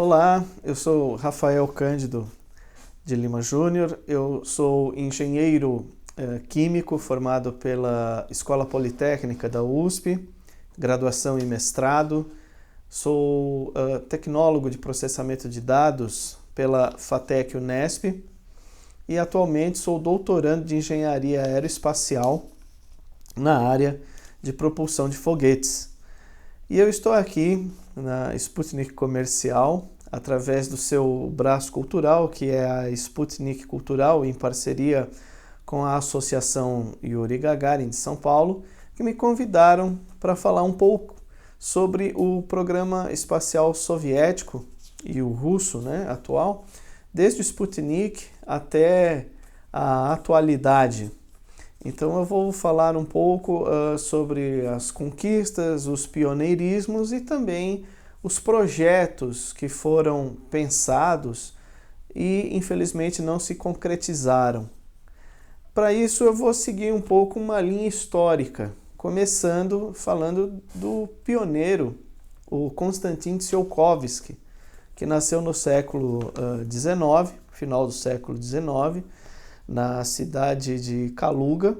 Olá, eu sou Rafael Cândido de Lima Júnior, eu sou engenheiro químico formado pela Escola Politécnica da USP, graduação e mestrado, sou tecnólogo de processamento de dados pela FATEC Unesp e atualmente sou doutorando de engenharia aeroespacial na área de propulsão de foguetes. E eu estou aqui na Sputnik Comercial, através do seu braço cultural, que é a Sputnik Cultural, em parceria com a Associação Yuri Gagarin de São Paulo, que me convidaram para falar um pouco sobre o programa espacial soviético e o russo, atual, desde o Sputnik até a atualidade. Então eu vou falar um pouco sobre as conquistas, os pioneirismos e também os projetos que foram pensados e infelizmente não se concretizaram. Para isso eu vou seguir um pouco uma linha histórica, começando falando do pioneiro, o Konstantin Tsiolkovsky, que nasceu no século XIX, final do século XIX, na cidade de Kaluga,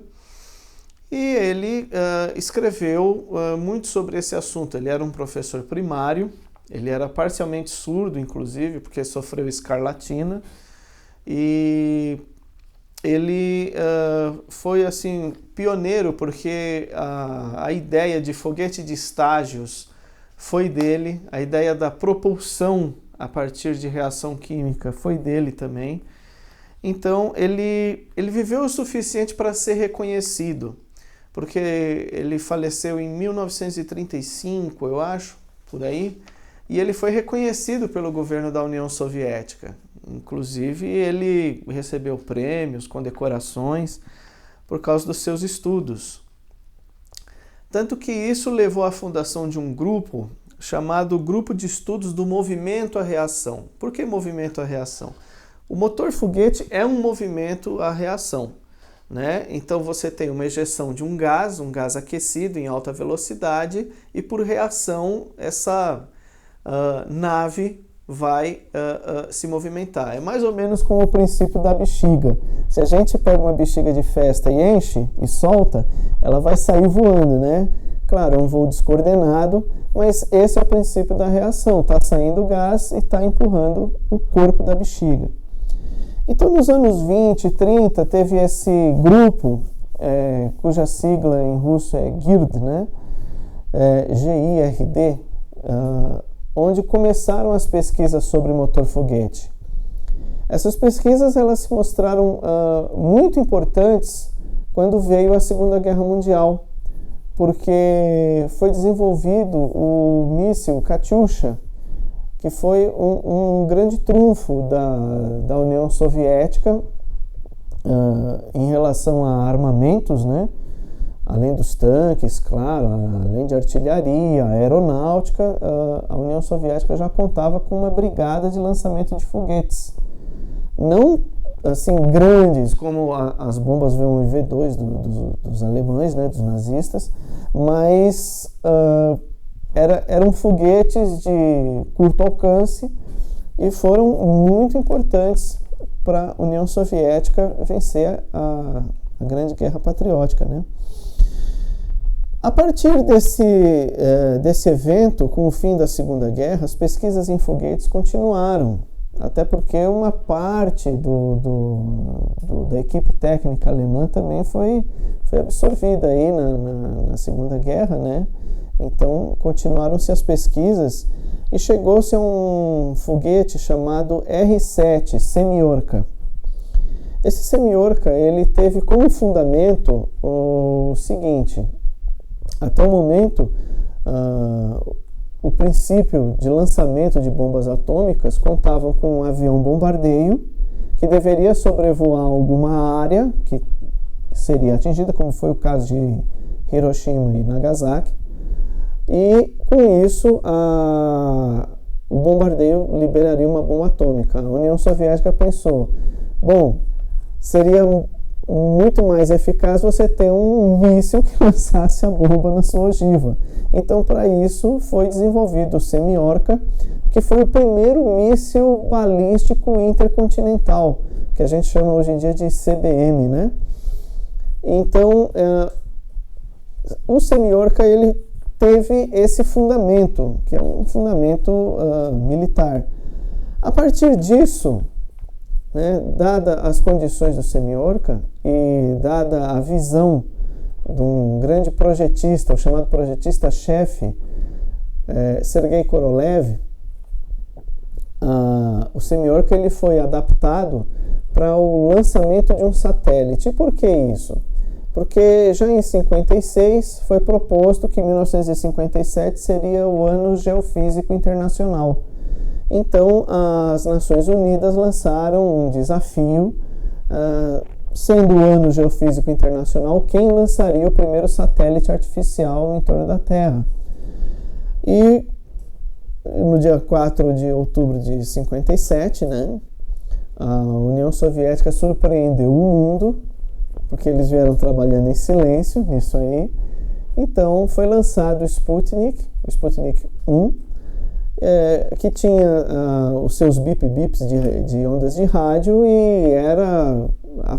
e ele escreveu muito sobre esse assunto. Ele era um professor primário, ele era parcialmente surdo, inclusive, porque sofreu escarlatina, e ele foi assim pioneiro, porque a ideia de foguete de estágios foi dele, a ideia da propulsão a partir de reação química foi dele também. Então ele viveu o suficiente para ser reconhecido, porque ele faleceu em 1935, eu acho, por aí, e ele foi reconhecido pelo governo da União Soviética. Inclusive ele recebeu prêmios, condecorações por causa dos seus estudos. Tanto que isso levou à fundação de um grupo chamado Grupo de Estudos do Movimento à Reação. Por que movimento à reação? O motor foguete é um movimento à reação, né? Então você tem uma ejeção de um gás aquecido em alta velocidade, e por reação essa nave vai se movimentar. É mais ou menos como o princípio da bexiga. Se a gente pega uma bexiga de festa e enche e solta, ela vai sair voando, né? Claro, é um voo descoordenado, mas esse é o princípio da reação. Está saindo gás e está empurrando o corpo da bexiga. Então, nos anos 20 e 30, teve esse grupo, cuja sigla em russo é GIRD, né? GIRD, onde começaram as pesquisas sobre motor foguete. Essas pesquisas elas se mostraram muito importantes quando veio a Segunda Guerra Mundial, porque foi desenvolvido o míssil Katyusha, que foi um grande trunfo da União Soviética em relação a armamentos, né? Além dos tanques, claro, além de artilharia, aeronáutica, a União Soviética já contava com uma brigada de lançamento de foguetes. Não assim grandes como as bombas V1 e V2 dos alemães, né, dos nazistas, mas eram foguetes de curto alcance e foram muito importantes para a União Soviética vencer a Grande Guerra Patriótica, né? A partir desse evento, com o fim da Segunda Guerra, as pesquisas em foguetes continuaram, até porque uma parte da equipe técnica alemã também foi absorvida aí na Segunda Guerra, né? Então, continuaram-se as pesquisas e chegou-se a um foguete chamado R-7 Semyorka. Esse Semyorka, ele teve como fundamento o seguinte: até o momento, o princípio de lançamento de bombas atômicas contava com um avião bombardeio que deveria sobrevoar alguma área que seria atingida, como foi o caso de Hiroshima e Nagasaki, e com isso o bombardeio liberaria uma bomba atômica. A União Soviética pensou, bom, seria muito mais eficaz você ter um míssil que lançasse a bomba na sua ogiva. Então, para isso, foi desenvolvido o Semyorka, que foi o primeiro míssil balístico intercontinental, que a gente chama hoje em dia de CBM, né? Então, o Semyorka, ele teve esse fundamento, que é um fundamento militar. A partir disso, né, dada as condições do Semyorka e dada a visão de um grande projetista, o chamado projetista-chefe, Sergei Korolev, o Semyorka ele foi adaptado para o lançamento de um satélite. E por que isso? Porque já em 56 foi proposto que 1957 seria o Ano Geofísico Internacional. Então, as Nações Unidas lançaram um desafio, sendo o Ano Geofísico Internacional, quem lançaria o primeiro satélite artificial em torno da Terra. E no dia 4 de outubro de 57, né, a União Soviética surpreendeu o mundo, porque eles vieram trabalhando em silêncio nisso aí. Então, foi lançado o Sputnik 1, que tinha os seus bip-bips de ondas de rádio e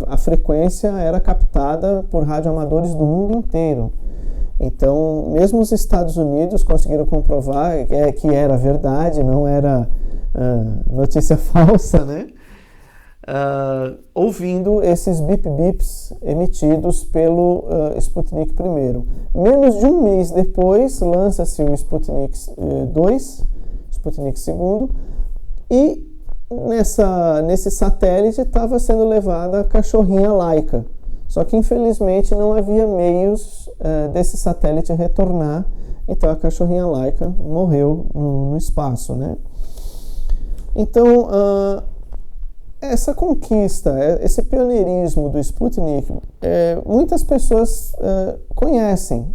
a frequência era captada por radioamadores do mundo inteiro. Então, mesmo os Estados Unidos conseguiram comprovar que era verdade, não era notícia falsa, né? Ouvindo esses bip-bips emitidos pelo Sputnik I. Menos de um mês depois, lança-se o Sputnik 2, Sputnik II, e nesse satélite estava sendo levada a cachorrinha Laika. Só que, infelizmente, não havia meios desse satélite retornar, então a cachorrinha Laika morreu no espaço, né? Então, essa conquista, esse pioneirismo do Sputnik, muitas pessoas conhecem,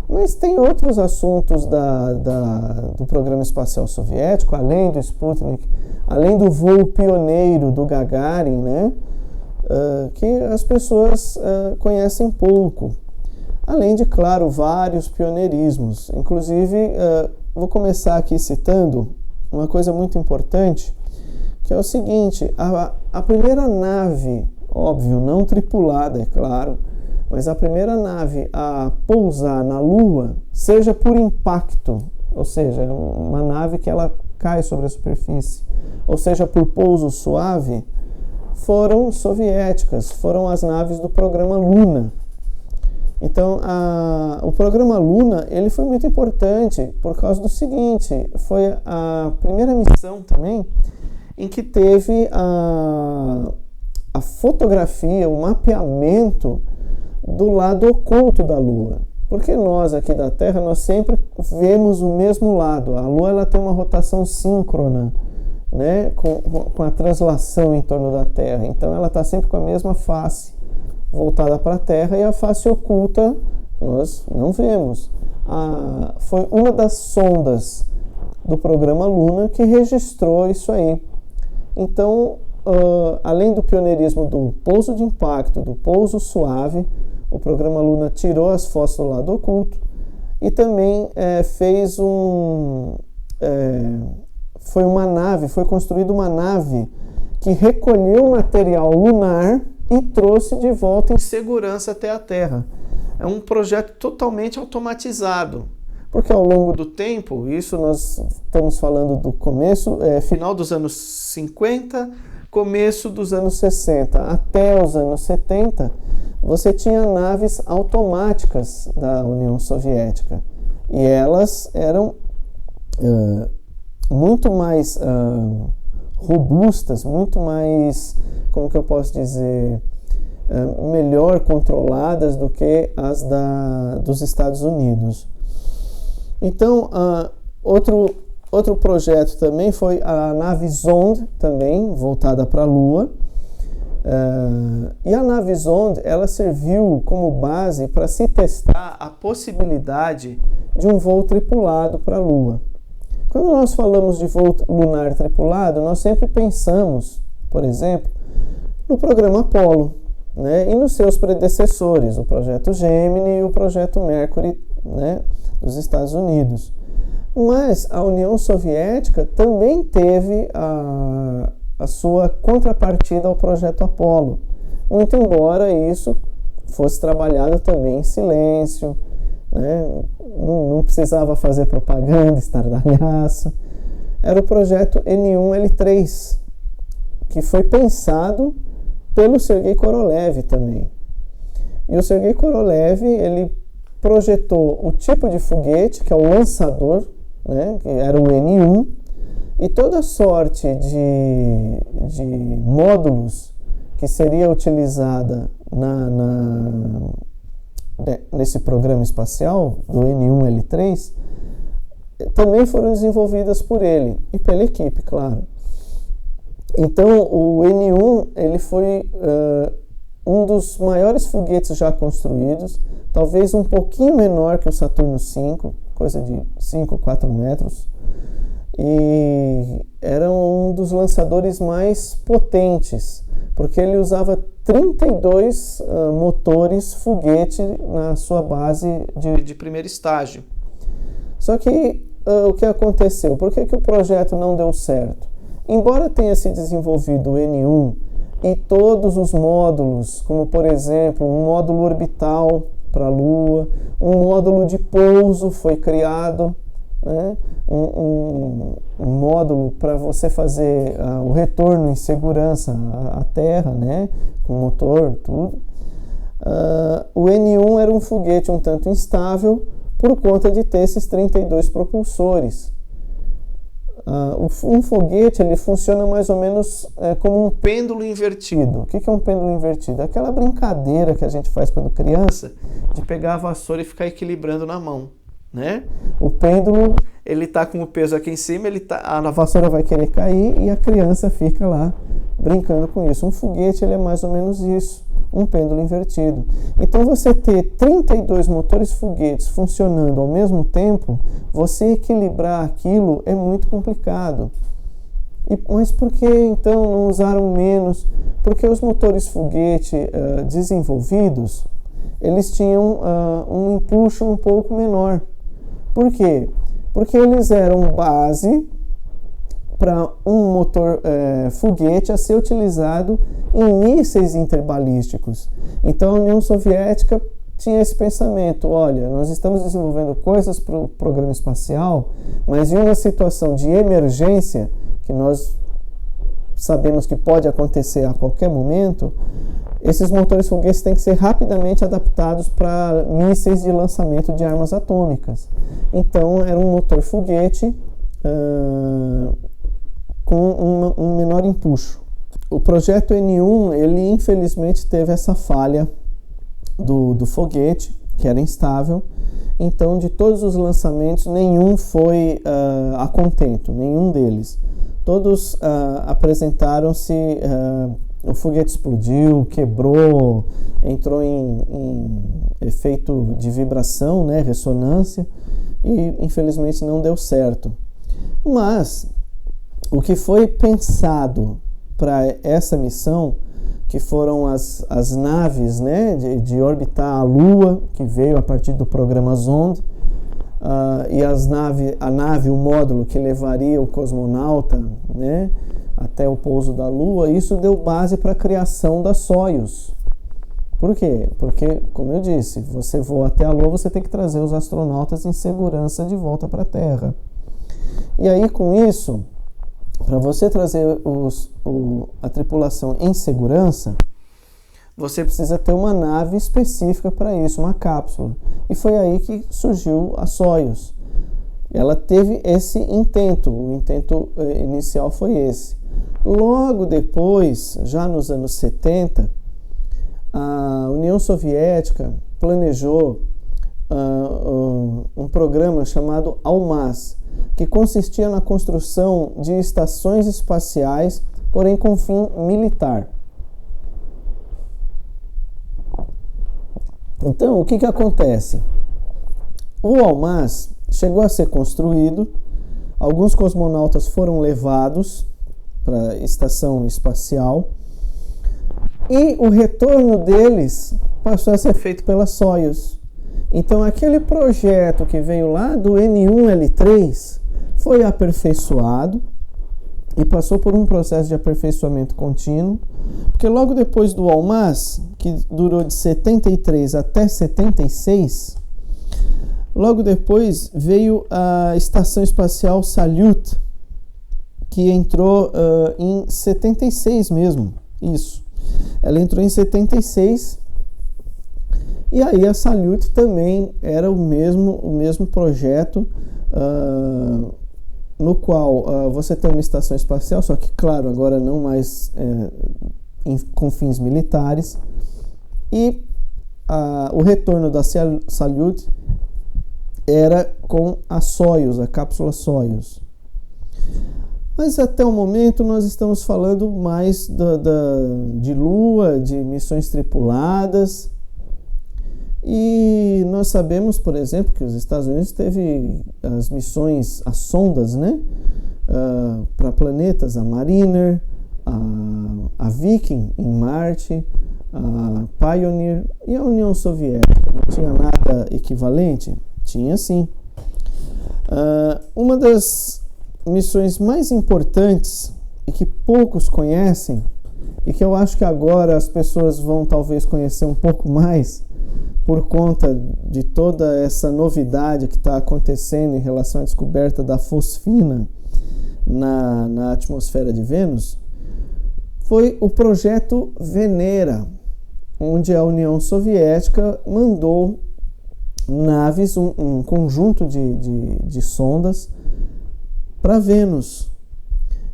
mas tem outros assuntos do programa espacial soviético, além do Sputnik, além do voo pioneiro do Gagarin, né, que as pessoas conhecem pouco. Além de, claro, vários pioneirismos. Inclusive, vou começar aqui citando uma coisa muito importante, que é o seguinte: a primeira nave, óbvio, não tripulada, é claro, mas a primeira nave a pousar na Lua, seja por impacto, ou seja, uma nave que ela cai sobre a superfície, ou seja, por pouso suave, foram soviéticas, foram as naves do programa Luna. Então, o programa Luna, ele foi muito importante por causa do seguinte: foi a primeira missão também em que teve a fotografia, o mapeamento do lado oculto da Lua. Porque nós aqui da Terra, nós sempre vemos o mesmo lado. A Lua ela tem uma rotação síncrona, né, com a translação em torno da Terra. Então ela está sempre com a mesma face voltada para a Terra, e a face oculta nós não vemos. Foi uma das sondas do programa Luna que registrou isso aí. Então, além do pioneirismo do pouso de impacto, do pouso suave, o programa Luna tirou as fotos do lado oculto e também foi construída uma nave que recolheu o material lunar e trouxe de volta em segurança até a Terra. É um projeto totalmente automatizado, porque ao longo do tempo, isso nós estamos falando do começo, final dos anos 50, começo dos anos 60, até os anos 70, você tinha naves automáticas da União Soviética, e elas eram muito mais robustas, muito mais, como que eu posso dizer, melhor controladas do que as dos Estados Unidos. Então, outro projeto também foi a nave Zond, também voltada para a Lua. E a nave Zond, ela serviu como base para se testar a possibilidade de um voo tripulado para a Lua. Quando nós falamos de voo lunar tripulado, nós sempre pensamos, por exemplo, no programa Apollo. né, e nos seus predecessores, o projeto Gemini e o projeto Mercury, né, dos Estados Unidos. Mas a União Soviética também teve a sua contrapartida ao projeto Apollo, muito embora isso fosse trabalhado também em silêncio, né, não precisava fazer propaganda, estardalhaço. Era o projeto N1L3, que foi pensado pelo Sergei Korolev também. E o Sergei Korolev, ele projetou o tipo de foguete, que é o lançador, né, que era o N1, e toda sorte de módulos que seria utilizada nesse programa espacial, do N1L3, também foram desenvolvidas por ele e pela equipe, claro. Então, o N1 ele foi um dos maiores foguetes já construídos, talvez um pouquinho menor que o Saturno V, coisa de 5 ou 4 metros, e era um dos lançadores mais potentes, porque ele usava 32 motores foguete na sua base de primeiro estágio. Só que o que aconteceu? Por que o projeto não deu certo? Embora tenha se desenvolvido o N1 e todos os módulos, como por exemplo um módulo orbital para a Lua, um módulo de pouso foi criado, né? um módulo para você fazer o retorno em segurança à Terra, né? Com motor, tudo. O N1 era um foguete um tanto instável por conta de ter esses 32 propulsores. Um foguete ele funciona mais ou menos como um pêndulo invertido. O que é um pêndulo invertido? Aquela brincadeira que a gente faz quando criança, de pegar a vassoura e ficar equilibrando na mão, né? O pêndulo ele está com o peso aqui em cima, a vassoura vai querer cair e a criança fica lá brincando com isso. Um foguete ele é mais ou menos isso, um pêndulo invertido. Então você ter 32 motores foguetes funcionando ao mesmo tempo, você equilibrar aquilo é muito complicado. Mas por que então não usaram menos? Porque os motores foguete desenvolvidos, eles tinham um empuxo um pouco menor. Por quê? Porque eles eram base para um motor foguete a ser utilizado em mísseis interbalísticos. Então a União Soviética tinha esse pensamento: olha, nós estamos desenvolvendo coisas para o programa espacial, mas em uma situação de emergência, que nós sabemos que pode acontecer a qualquer momento, esses motores foguetes têm que ser rapidamente adaptados para mísseis de lançamento de armas atômicas. Então era um motor foguete com um menor empuxo. O projeto N1, ele infelizmente teve essa falha do foguete, que era instável. Então, de todos os lançamentos, nenhum foi a contento, nenhum deles. Todos apresentaram-se, o foguete explodiu, quebrou, entrou em efeito de vibração, né, ressonância, e infelizmente não deu certo. Mas o que foi pensado para essa missão, que foram as naves, né, de orbitar a Lua, que veio a partir do programa Zond, e a nave, o módulo que levaria o cosmonauta, né, até o pouso da Lua, isso deu base para a criação da Soyuz. Por quê? Porque, como eu disse, você voa até a Lua, você tem que trazer os astronautas em segurança de volta para a Terra. E aí, com isso, para você trazer a tripulação em segurança, você precisa ter uma nave específica para isso, uma cápsula. E foi aí que surgiu a Soyuz. Ela teve esse intento, o intento inicial foi esse. Logo depois, já nos anos 70, a União Soviética planejou um programa chamado Almaz, que consistia na construção de estações espaciais, porém com fim militar. Então, o que acontece? O Almaz chegou a ser construído, alguns cosmonautas foram levados para a estação espacial, e o retorno deles passou a ser feito pela Soyuz. Então, aquele projeto que veio lá do N1L3 foi aperfeiçoado e passou por um processo de aperfeiçoamento contínuo, porque logo depois do Almaz, que durou de 73 até 76, logo depois veio a Estação Espacial Salyut, que entrou em 76 mesmo, isso. Ela entrou em 76, e aí a Salyut também era o mesmo projeto, no qual você tem uma estação espacial, só que, claro, agora não mais com fins militares, e o retorno da Salyut era com a Soyuz, a cápsula Soyuz. Mas até o momento nós estamos falando mais de Lua, de missões tripuladas, e nós sabemos, por exemplo, que os Estados Unidos teve as missões, as sondas, né, para planetas, a Mariner, a Viking em Marte, a Pioneer, e a União Soviética. Não tinha nada equivalente? Tinha sim. Uma das missões mais importantes e que poucos conhecem, e que eu acho que agora as pessoas vão talvez conhecer um pouco mais, por conta de toda essa novidade que está acontecendo em relação à descoberta da fosfina na atmosfera de Vênus, foi o projeto Venera, onde a União Soviética mandou naves, um conjunto de sondas para Vênus.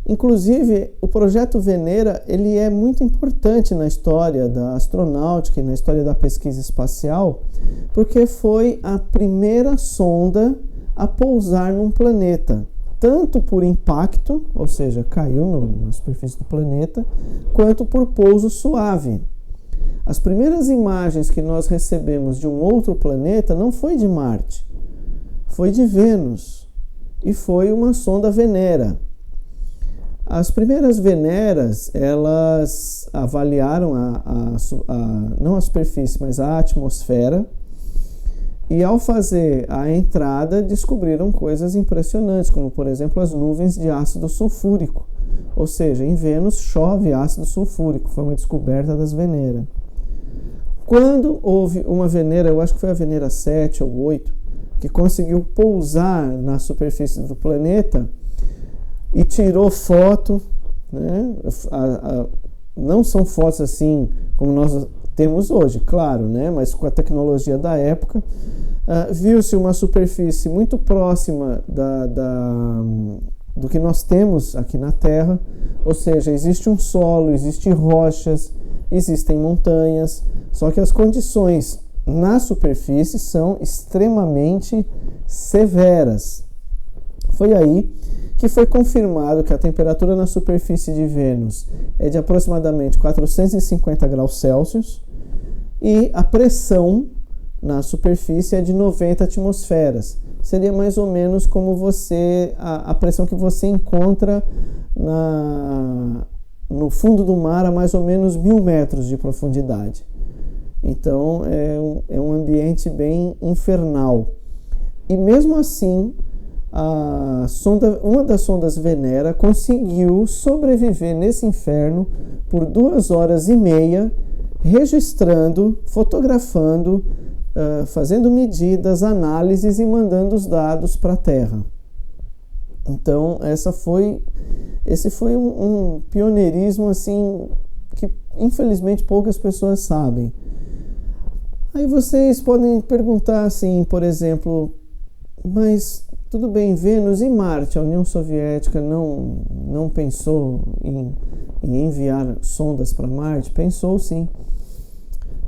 Inclusive, o projeto Venera ele é muito importante na história da astronáutica e na história da pesquisa espacial, porque foi a primeira sonda a pousar num planeta, tanto por impacto, ou seja, caiu na superfície do planeta, quanto por pouso suave. As primeiras imagens que nós recebemos de um outro planeta não foi de Marte, foi de Vênus, e foi uma sonda Venera. As primeiras Veneras, elas avaliaram não a superfície, mas a atmosfera, e ao fazer a entrada descobriram coisas impressionantes, como por exemplo as nuvens de ácido sulfúrico, ou seja, em Vênus chove ácido sulfúrico, foi uma descoberta das Venera. Quando houve uma Venera, eu acho que foi a Venera 7 ou 8, que conseguiu pousar na superfície do planeta e tirou foto, né? Não são fotos assim como nós temos hoje, claro, né? Mas com a tecnologia da época, viu-se uma superfície muito próxima do que nós temos aqui na Terra, ou seja, existe um solo, existem rochas, existem montanhas, só que as condições na superfície são extremamente severas. Foi aí que foi confirmado que a temperatura na superfície de Vênus é de aproximadamente 450 graus Celsius e a pressão na superfície é de 90 atmosferas. Seria mais ou menos como a pressão que você encontra no fundo do mar a mais ou menos 1000 metros de profundidade. Então é um ambiente bem infernal. E mesmo assim, uma das sondas Venera conseguiu sobreviver nesse inferno por 2 horas e meia, registrando, fotografando, fazendo medidas, análises e mandando os dados para a Terra. Então, esse foi um pioneirismo assim que infelizmente poucas pessoas sabem. Aí vocês podem perguntar assim, por exemplo, mas tudo bem, Vênus e Marte, a União Soviética não pensou em enviar sondas para Marte? Pensou sim.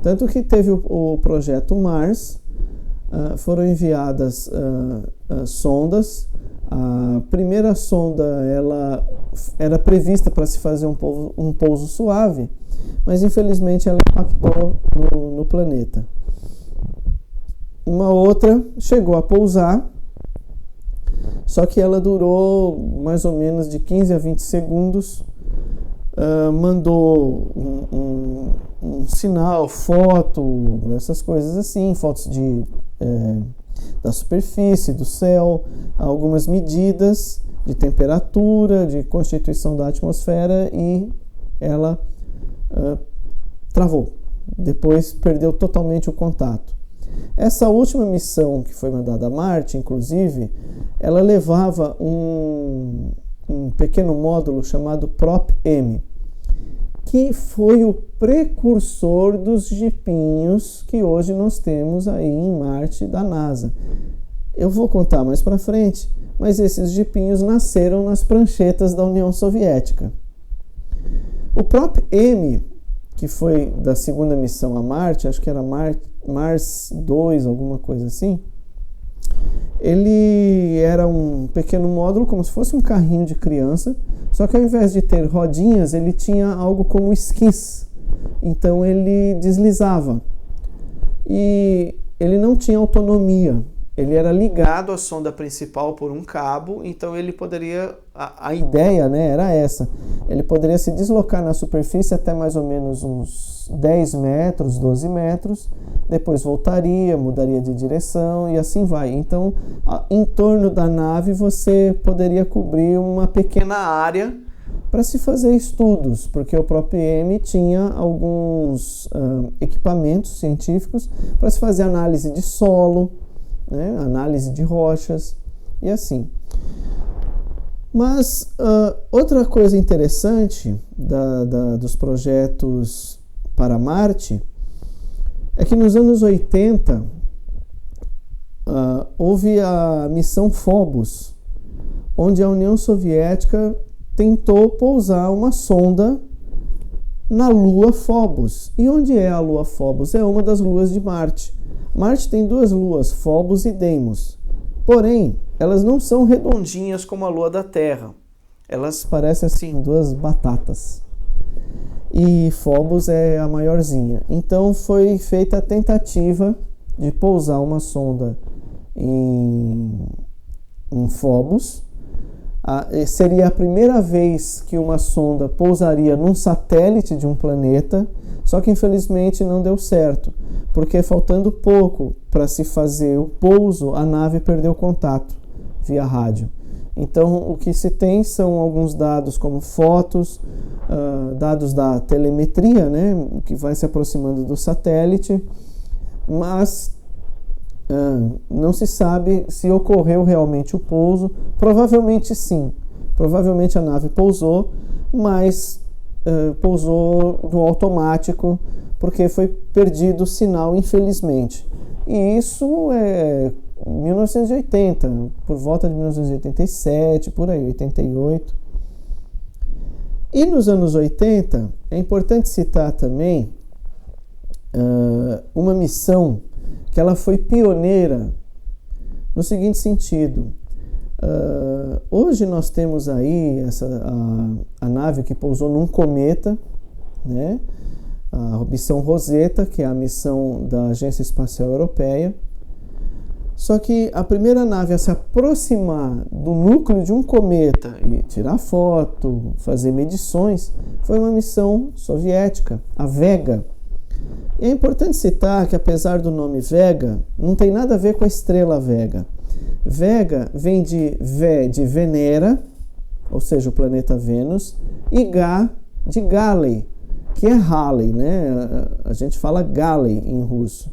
Tanto que teve o projeto Mars, foram enviadas sondas. A primeira sonda ela era prevista para se fazer um pouso suave, mas infelizmente ela impactou no planeta. Uma outra chegou a pousar, só que ela durou mais ou menos de 15 a 20 segundos mandou um sinal, foto, essas coisas assim, fotos da superfície, do céu, algumas medidas de temperatura, de constituição da atmosfera, e ela travou. Depois perdeu totalmente o contato. Essa última missão que foi mandada a Marte, inclusive, ela levava um pequeno módulo chamado Prop-M, que foi o precursor dos jipinhos que hoje nós temos aí em Marte da NASA. Eu vou contar mais para frente, mas esses jipinhos nasceram nas pranchetas da União Soviética. O Prop-M, que foi da segunda missão a Marte, acho que era Mars 2, alguma coisa assim, ele era um pequeno módulo, como se fosse um carrinho de criança, só que ao invés de ter rodinhas, ele tinha algo como esquis. Então ele deslizava. E ele não tinha autonomia. Ele era ligado à sonda principal por um cabo, então ele poderia... A ideia, né, era essa. Ele poderia se deslocar na superfície até mais ou menos uns 10 metros, 12 metros, depois voltaria, mudaria de direção e assim vai. Então, em torno da nave você poderia cobrir uma pequena área para se fazer estudos, porque o Prop-M tinha alguns equipamentos científicos para se fazer análise de solo, né, análise de rochas e assim. Mas outra coisa interessante dos projetos para Marte é que nos anos 80 houve a missão Phobos, onde a União Soviética tentou pousar uma sonda na Lua Phobos. E onde é a Lua Phobos? É uma das luas de Marte. Marte tem duas luas, Phobos e Deimos. Porém, elas não são redondinhas como a Lua da Terra. Elas parecem assim, duas batatas. E Phobos é a maiorzinha. Então foi feita a tentativa de pousar uma sonda em Phobos. Seria a primeira vez que uma sonda pousaria num satélite de um planeta, só que infelizmente não deu certo, porque faltando pouco para se fazer o pouso, a nave perdeu contato via rádio. Então o que se tem são alguns dados como fotos, dados da telemetria, né, que vai se aproximando do satélite, mas não se sabe se ocorreu realmente o pouso. Provavelmente sim, provavelmente a nave pousou, mas pousou no automático, porque foi perdido o sinal, infelizmente. E isso é 1980, por volta de 1987, por aí, 88. E nos anos 80, é importante citar também uma missão que ela foi pioneira no seguinte sentido. Hoje nós temos aí a nave que pousou num cometa, né? A missão Rosetta, que é a missão da Agência Espacial Europeia. Só que a primeira nave a se aproximar do núcleo de um cometa e tirar foto, fazer medições, foi uma missão soviética, a Vega. E é importante citar que, apesar do nome Vega, não tem nada a ver com a estrela Vega. Vega vem de Venera, ou seja, o planeta Vênus, e Ga de Galey, que é Halley, né? A gente fala Galey em russo.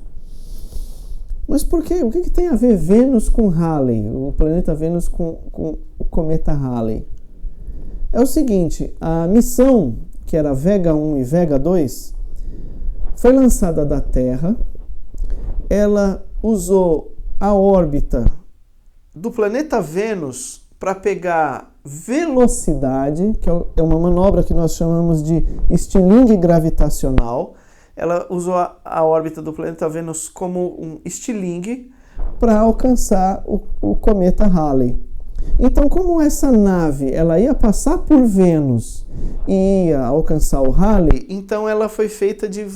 Mas por quê? O que tem a ver Vênus com Halley, o planeta Vênus com o cometa Halley? É o seguinte, a missão, que era Vega 1 e Vega 2, foi lançada da Terra. Ela usou a órbita do planeta Vênus para pegar velocidade, que é uma manobra que nós chamamos de estilingue gravitacional. Ela usou a órbita do planeta Vênus como um estilingue para alcançar o cometa Halley. Então, como essa nave ela ia passar por Vênus e ia alcançar o Halley, então ela foi feita de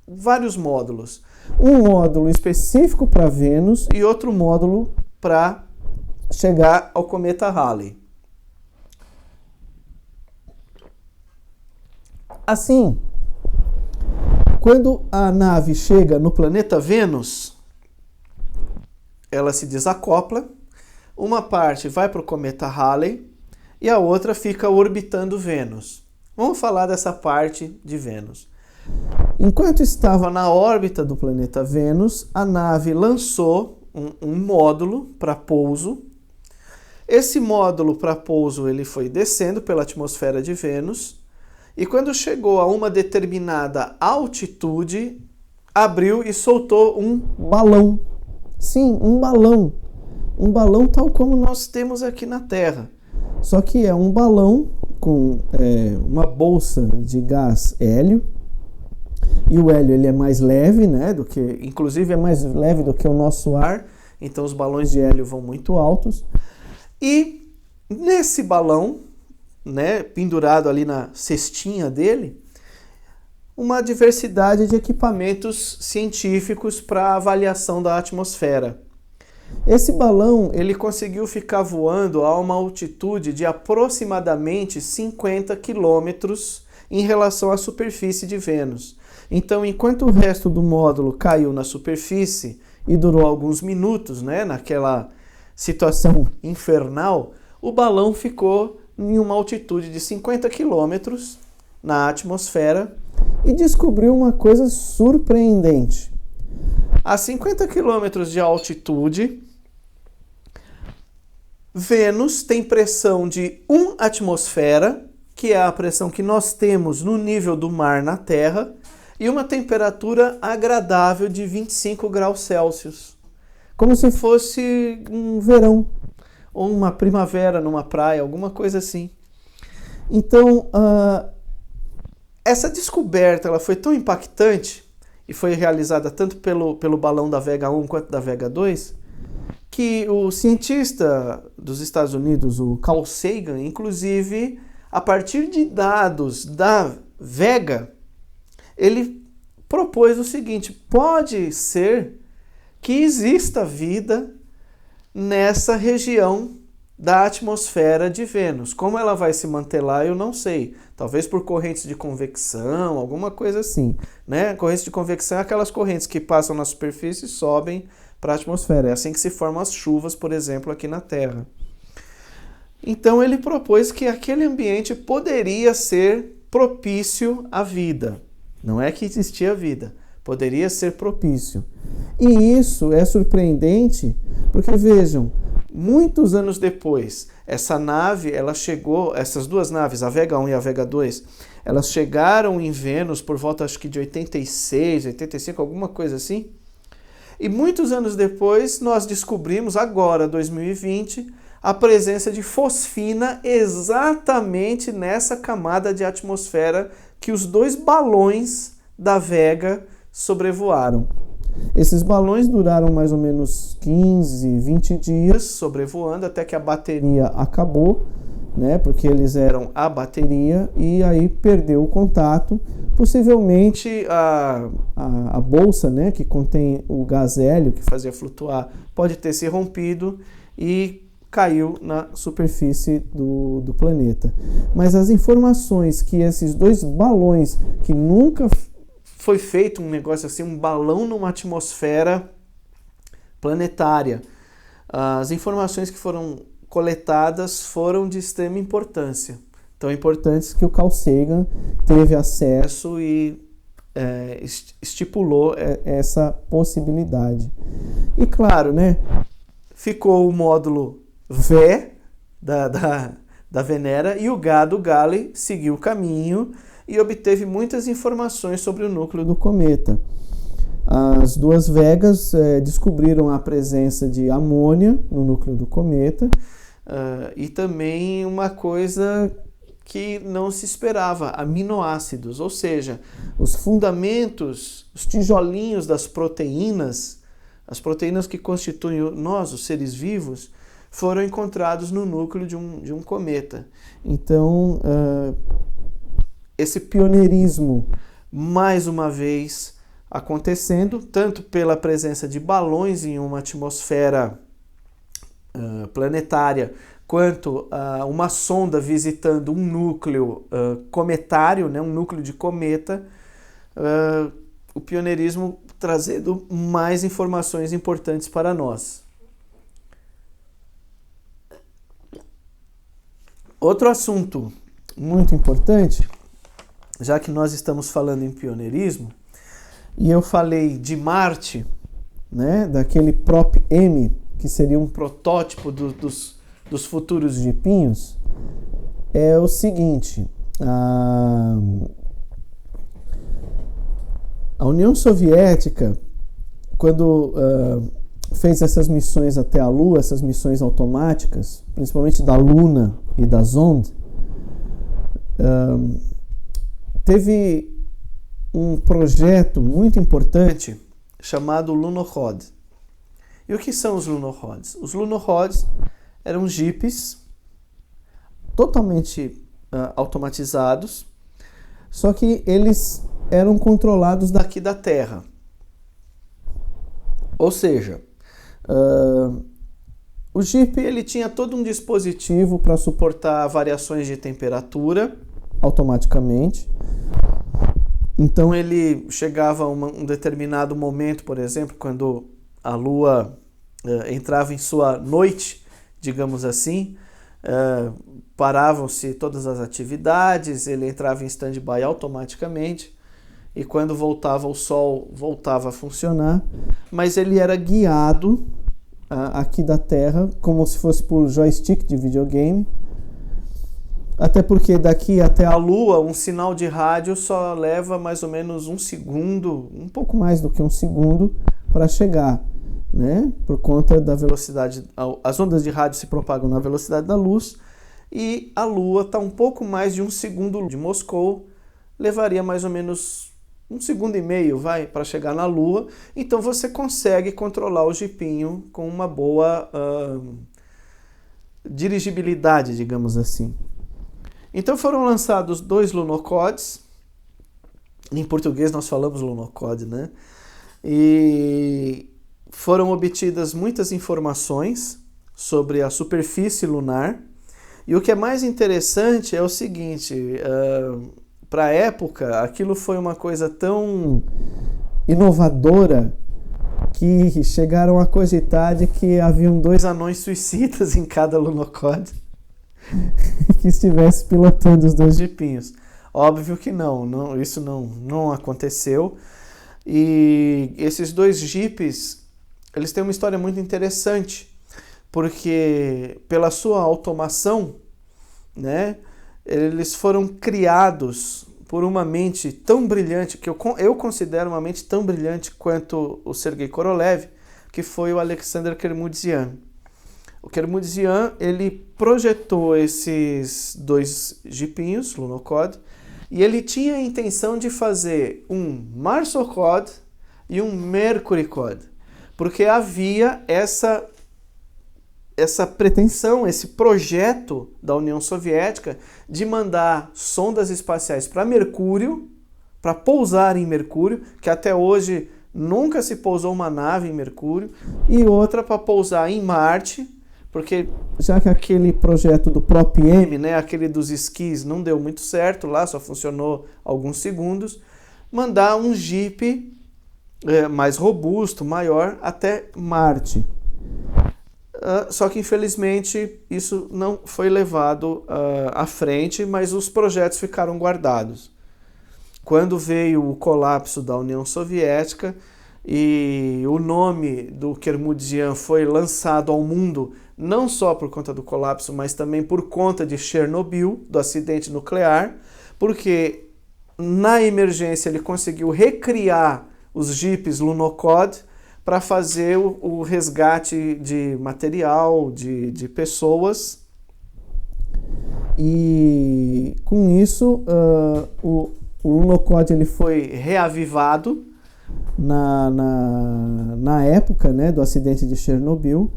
vários módulos. Um módulo específico para Vênus e outro módulo para chegar ao cometa Halley. Assim, quando a nave chega no planeta Vênus, ela se desacopla, uma parte vai para o cometa Halley e a outra fica orbitando Vênus. Vamos falar dessa parte de Vênus. Enquanto estava na órbita do planeta Vênus, a nave lançou um módulo para pouso. Esse módulo para pouso ele foi descendo pela atmosfera de Vênus e quando chegou a uma determinada altitude, abriu e soltou um balão. Sim, um balão. Um balão tal como nós temos aqui na Terra. Só que é um balão com uma bolsa de gás hélio. E o hélio ele é mais leve, né, inclusive é mais leve do que o nosso ar. Então os balões de hélio vão muito altos. E nesse balão, né, pendurado ali na cestinha dele, uma diversidade de equipamentos científicos para avaliação da atmosfera. Esse balão ele conseguiu ficar voando a uma altitude de aproximadamente 50 quilômetros em relação à superfície de Vênus. Então, enquanto o resto do módulo caiu na superfície e durou alguns minutos, né, naquela situação infernal, o balão ficou em uma altitude de 50 quilômetros na atmosfera e descobriu uma coisa surpreendente. A 50 quilômetros de altitude, Vênus tem pressão de 1 atmosfera, que é a pressão que nós temos no nível do mar na Terra, e uma temperatura agradável de 25 graus Celsius. Como se fosse um verão, ou uma primavera numa praia, alguma coisa assim. Então, essa descoberta ela foi tão impactante, e foi realizada tanto pelo balão da Vega 1 quanto da Vega 2, que o cientista dos Estados Unidos, o Carl Sagan, inclusive, a partir de dados da Vega, ele propôs o seguinte: pode ser que exista vida nessa região da atmosfera de Vênus. Como ela vai se manter lá, eu não sei. Talvez por correntes de convecção, alguma coisa assim, né? Correntes de convecção é aquelas correntes que passam na superfície e sobem para a atmosfera. É assim que se formam as chuvas, por exemplo, aqui na Terra. Então ele propôs que aquele ambiente poderia ser propício à vida. Não é que existia vida, poderia ser propício. E isso é surpreendente, porque vejam, muitos anos depois, essa nave, ela chegou, essas duas naves, a Vega 1 e a Vega 2, elas chegaram em Vênus por volta, acho que de 86, 85, alguma coisa assim. E muitos anos depois, nós descobrimos, agora, 2020, a presença de fosfina exatamente nessa camada de atmosfera que os dois balões da Vega sobrevoaram. Esses balões duraram mais ou menos 15, 20 dias sobrevoando até que a bateria acabou, né? Porque eles eram a bateria e aí perdeu o contato. Possivelmente a bolsa, né, que contém o gás hélio que fazia flutuar pode ter se rompido e caiu na superfície do planeta. Mas as informações que esses dois balões, que nunca foi feito um negócio assim, um balão numa atmosfera planetária, as informações que foram coletadas foram de extrema importância. Tão importantes que o Carl Sagan teve acesso e estipulou essa possibilidade. E claro, né, ficou o módulo V da Venera e o G do Gale seguiu o caminho e obteve muitas informações sobre o núcleo do cometa. As duas Vegas descobriram a presença de amônia no núcleo do cometa e também uma coisa que não se esperava, aminoácidos, ou seja, os fundamentos, os tijolinhos das proteínas, as proteínas que constituem nós, os seres vivos, foram encontrados no núcleo de um cometa. Então, esse pioneirismo, mais uma vez, acontecendo, tanto pela presença de balões em uma atmosfera planetária, quanto uma sonda visitando um núcleo cometário, né, um núcleo de cometa, o pioneirismo trazendo mais informações importantes para nós. Outro assunto muito importante, já que nós estamos falando em pioneirismo, e eu falei de Marte, né, daquele Prop-M, que seria um protótipo dos futuros jipinhos, é o seguinte: a União Soviética, quando fez essas missões até a Lua, essas missões automáticas, principalmente da Luna e da Zond, teve um projeto muito importante chamado Lunokhod. E o que são os Lunokhod? Os Lunokhod eram jipes totalmente automatizados, só que eles eram controlados daqui da Terra. Ou seja, o Jeep ele tinha todo um dispositivo para suportar variações de temperatura automaticamente. Então ele chegava a um determinado momento, por exemplo, quando a Lua entrava em sua noite, digamos assim, paravam-se todas as atividades, ele entrava em stand-by automaticamente, e quando voltava o Sol, voltava a funcionar, mas ele era guiado aqui da Terra, como se fosse por joystick de videogame, até porque daqui até a Lua, um sinal de rádio só leva mais ou menos um segundo, um pouco mais do que um segundo, para chegar, né? Por conta da velocidade, as ondas de rádio se propagam na velocidade da luz, e a Lua está um pouco mais de um segundo de Moscou, levaria mais ou menos 1,5 segundos, para chegar na Lua. Então você consegue controlar o jipinho com uma boa dirigibilidade, digamos assim. Então foram lançados 2 Lunokods, em português nós falamos Lunokhod, né? E foram obtidas muitas informações sobre a superfície lunar. E o que é mais interessante é o seguinte: para a época, aquilo foi uma coisa tão inovadora que chegaram a cogitar de que haviam 2 anões suicidas em cada Lunokhod que estivesse pilotando os 2 jipinhos. Óbvio que não, isso não aconteceu. E esses 2 jipes, eles têm uma história muito interessante, porque pela sua automação, né, eles foram criados por uma mente tão brilhante, que eu considero uma mente tão brilhante quanto o Sergei Korolev, que foi o Alexander Kermoudzian. O Kermoudzian, ele projetou esses 2 jipinhos, Lunokhod, e ele tinha a intenção de fazer um Marsokhod e um Mercurykhod, porque havia essa pretensão, esse projeto da União Soviética de mandar sondas espaciais para Mercúrio, para pousar em Mercúrio, que até hoje nunca se pousou uma nave em Mercúrio, e outra para pousar em Marte, porque já que aquele projeto do Prop-M, né, aquele dos esquis, não deu muito certo lá, só funcionou alguns segundos, mandar um Jeep mais robusto, maior, até Marte. Só que infelizmente isso não foi levado à frente, mas os projetos ficaram guardados. Quando veio o colapso da União Soviética e o nome do Kermoudzian foi lançado ao mundo, não só por conta do colapso, mas também por conta de Chernobyl, do acidente nuclear, porque na emergência ele conseguiu recriar os jipes Lunokhod para fazer o resgate de material, de pessoas. E com isso o Lunokhod ele foi reavivado na época, né, do acidente de Chernobyl,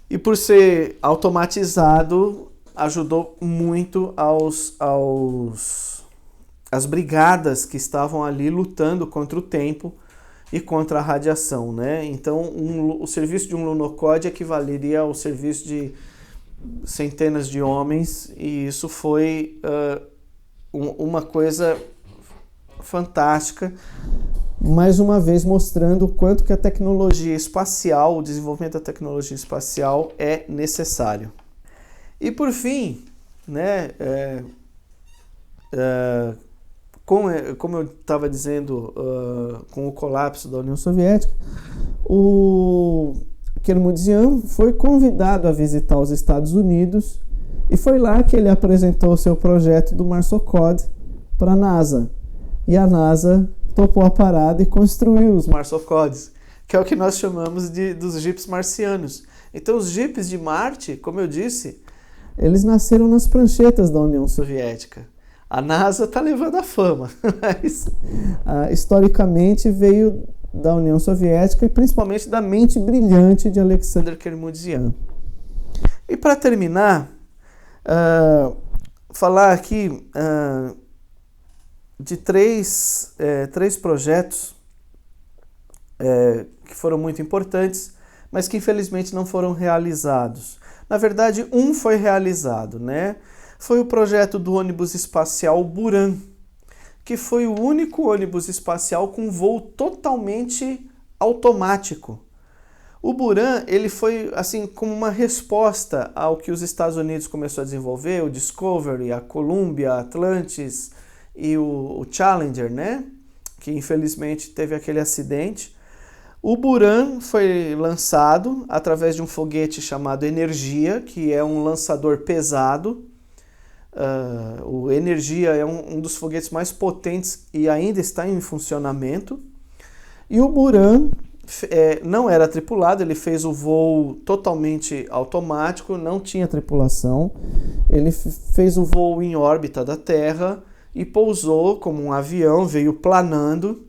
e por ser automatizado ajudou muito as brigadas que estavam ali lutando contra o tempo e contra a radiação, né? Então o serviço de um Lunokhod equivaleria ao serviço de centenas de homens, e isso foi uma coisa fantástica, mais uma vez mostrando o quanto que a tecnologia espacial, o desenvolvimento da tecnologia espacial é necessário. E por fim, né, como eu estava dizendo, com o colapso da União Soviética, o Kermoudzian foi convidado a visitar os Estados Unidos e foi lá que ele apresentou o seu projeto do Marsocod para a NASA. E a NASA topou a parada e construiu os Marsocods, que é o que nós chamamos dos jipes marcianos. Então os jipes de Marte, como eu disse, eles nasceram nas pranchetas da União Soviética. A NASA está levando a fama, mas historicamente veio da União Soviética e principalmente da mente brilhante de Alexander Kermoudzian. E para terminar, falar aqui de três projetos que foram muito importantes, mas que infelizmente não foram realizados. Na verdade, um foi realizado, né? Foi o projeto do ônibus espacial Buran, que foi o único ônibus espacial com voo totalmente automático. O Buran, ele foi assim como uma resposta ao que os Estados Unidos começou a desenvolver, o Discovery, a Columbia, a Atlantis e o Challenger, né? Que infelizmente teve aquele acidente. O Buran foi lançado através de um foguete chamado Energia, que é um lançador pesado. O Energia é um dos foguetes mais potentes e ainda está em funcionamento. E o Buran não era tripulado, ele fez o voo totalmente automático, não tinha tripulação. Ele fez o voo em órbita da Terra e pousou como um avião, veio planando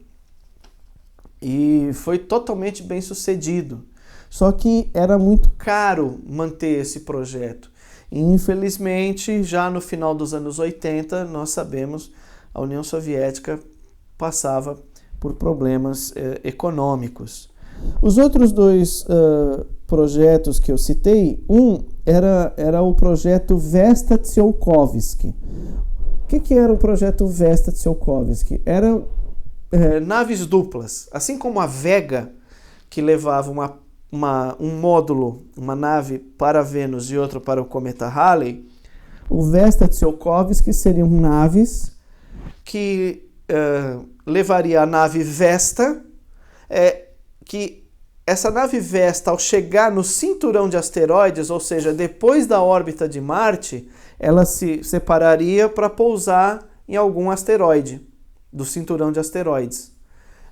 e foi totalmente bem sucedido. Só que era muito caro manter esse projeto. E, infelizmente, já no final dos anos 80, nós sabemos, a União Soviética passava por problemas econômicos. Os outros dois projetos que eu citei, um era o projeto Vesta Tsiolkovsky. O que era o projeto Vesta Tsiolkovsky? Era naves duplas, assim como a Vega, que levava um módulo, uma nave para Vênus e outro para o cometa Halley. O Vesta Tsiolkovsky seriam naves que levaria a nave Vesta, que essa nave Vesta, ao chegar no cinturão de asteroides, ou seja, depois da órbita de Marte, ela se separaria para pousar em algum asteroide do cinturão de asteroides.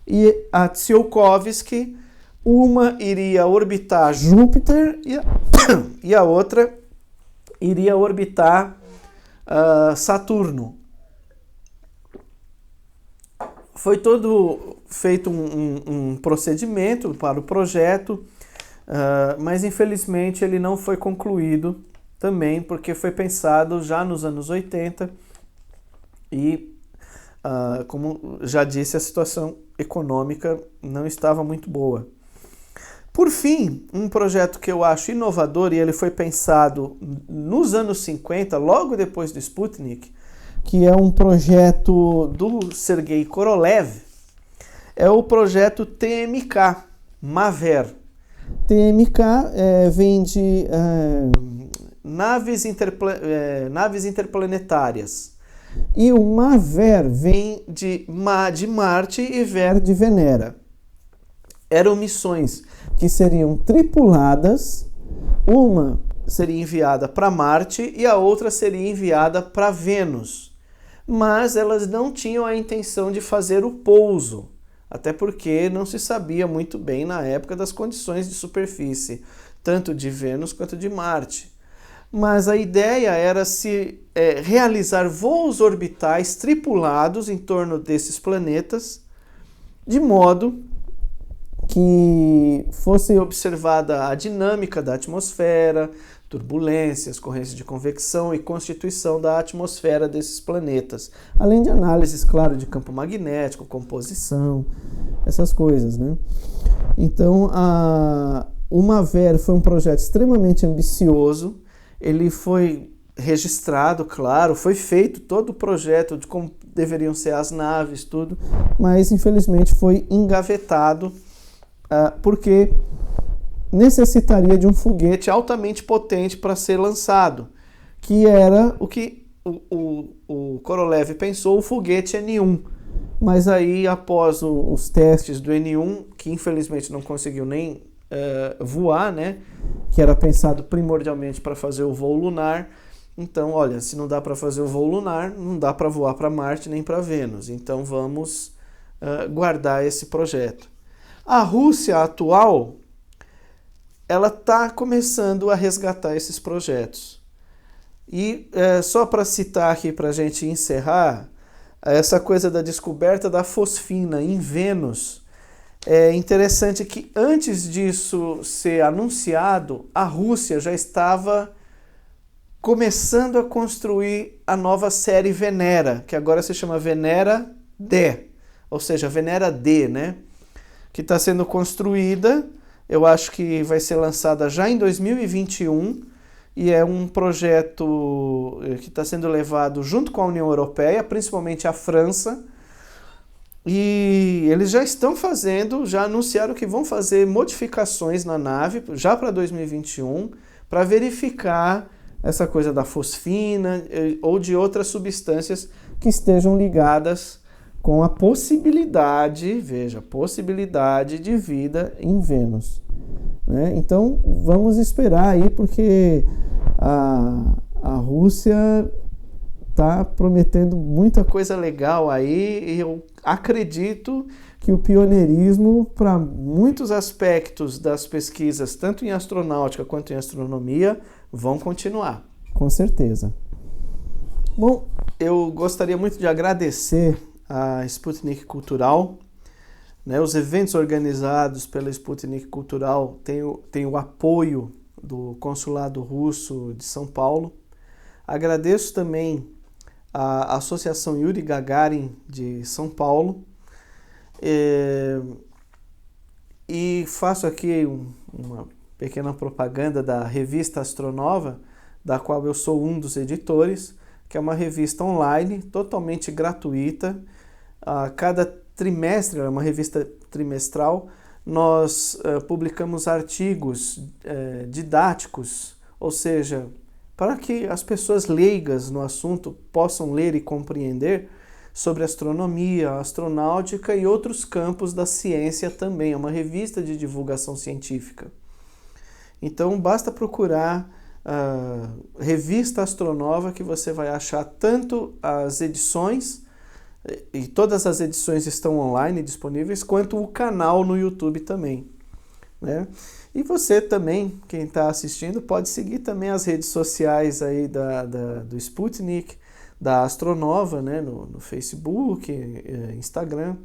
E a Tsiolkovsky, uma iria orbitar Júpiter e a outra iria orbitar Saturno. Foi todo feito um procedimento para o projeto, mas infelizmente ele não foi concluído também, porque foi pensado já nos anos 80 e, como já disse, a situação econômica não estava muito boa. Por fim, um projeto que eu acho inovador, e ele foi pensado nos anos 50, logo depois do Sputnik, que é um projeto do Sergei Korolev, é o projeto TMK, MAVER. TMK vem de naves interplanetárias. E o MAVER vem de Marte e Ver de Venera. Eram missões que seriam tripuladas, uma seria enviada para Marte e a outra seria enviada para Vênus. Mas elas não tinham a intenção de fazer o pouso, até porque não se sabia muito bem na época das condições de superfície, tanto de Vênus quanto de Marte. Mas a ideia era realizar voos orbitais tripulados em torno desses planetas, de modo que fosse observada a dinâmica da atmosfera, turbulências, correntes de convecção e constituição da atmosfera desses planetas, além de análises, claro, de campo magnético, composição, essas coisas, né? Então, o MAVER foi um projeto extremamente ambicioso. ele foi registrado, claro, foi feito todo o projeto de como deveriam ser as naves, tudo, mas infelizmente foi engavetado porque necessitaria de um foguete altamente potente para ser lançado, que era o que o Korolev pensou, o foguete N1. Mas aí, após os testes do N1, que infelizmente não conseguiu nem voar, né, que era pensado primordialmente para fazer o voo lunar, então, olha, se não dá para fazer o voo lunar, não dá para voar para Marte nem para Vênus. Então, vamos guardar esse projeto. A Rússia atual, ela está começando a resgatar esses projetos. E só para citar aqui, para a gente encerrar, essa coisa da descoberta da fosfina em Vênus, é interessante que antes disso ser anunciado, a Rússia já estava começando a construir a nova série Venera, que agora se chama Venera D, ou seja, Venera D, né? Que está sendo construída, eu acho que vai ser lançada já em 2021, e é um projeto que está sendo levado junto com a União Europeia, principalmente a França, e eles já estão fazendo, já anunciaram que vão fazer modificações na nave, já para 2021, para verificar essa coisa da fosfina ou de outras substâncias que estejam ligadas com a possibilidade, veja, possibilidade de vida em Vênus, né? Então, vamos esperar aí, porque a Rússia está prometendo muita coisa legal aí, e eu acredito que o pioneirismo para muitos aspectos das pesquisas, tanto em astronáutica quanto em astronomia, vão continuar. Com certeza. Bom, eu gostaria muito de agradecer a Sputnik Cultural, né? Os eventos organizados pela Sputnik Cultural têm o apoio do Consulado Russo de São Paulo. Agradeço também a Associação Yuri Gagarin de São Paulo, e faço aqui uma pequena propaganda da revista Astronova, da qual eu sou um dos editores, que é uma revista online, totalmente gratuita. A cada trimestre, é uma revista trimestral, nós publicamos artigos didáticos, ou seja, para que as pessoas leigas no assunto possam ler e compreender sobre astronomia, astronáutica e outros campos da ciência também. É uma revista de divulgação científica. Então, basta procurar Revista Astronova, que você vai achar tanto as edições, e todas as edições estão online disponíveis, quanto o canal no YouTube também, né? E você também, quem está assistindo, pode seguir também as redes sociais aí do Sputnik, da Astronova, né? No Facebook, Instagram,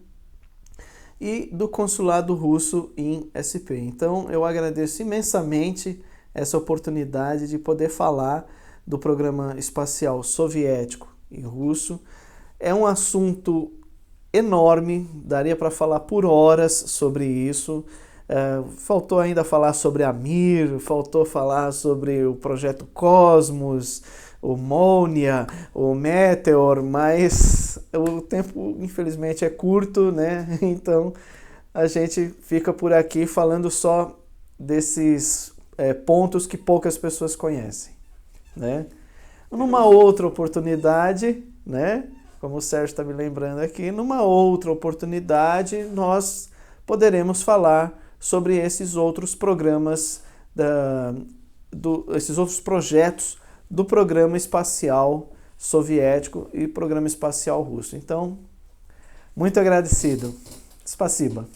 e do Consulado Russo em SP. Então, eu agradeço imensamente essa oportunidade de poder falar do programa espacial soviético e russo. É um assunto enorme, daria para falar por horas sobre isso. Faltou ainda falar sobre a Mir, faltou falar sobre o projeto Cosmos, o Monia, o Meteor, mas o tempo infelizmente é curto, né? Então a gente fica por aqui falando só desses pontos que poucas pessoas conhecem, né? Numa outra oportunidade, né? Como o Sérgio está me lembrando aqui, numa outra oportunidade nós poderemos falar sobre esses outros programas, esses outros projetos do programa espacial soviético e programa espacial russo. Então, muito agradecido. Spasiba.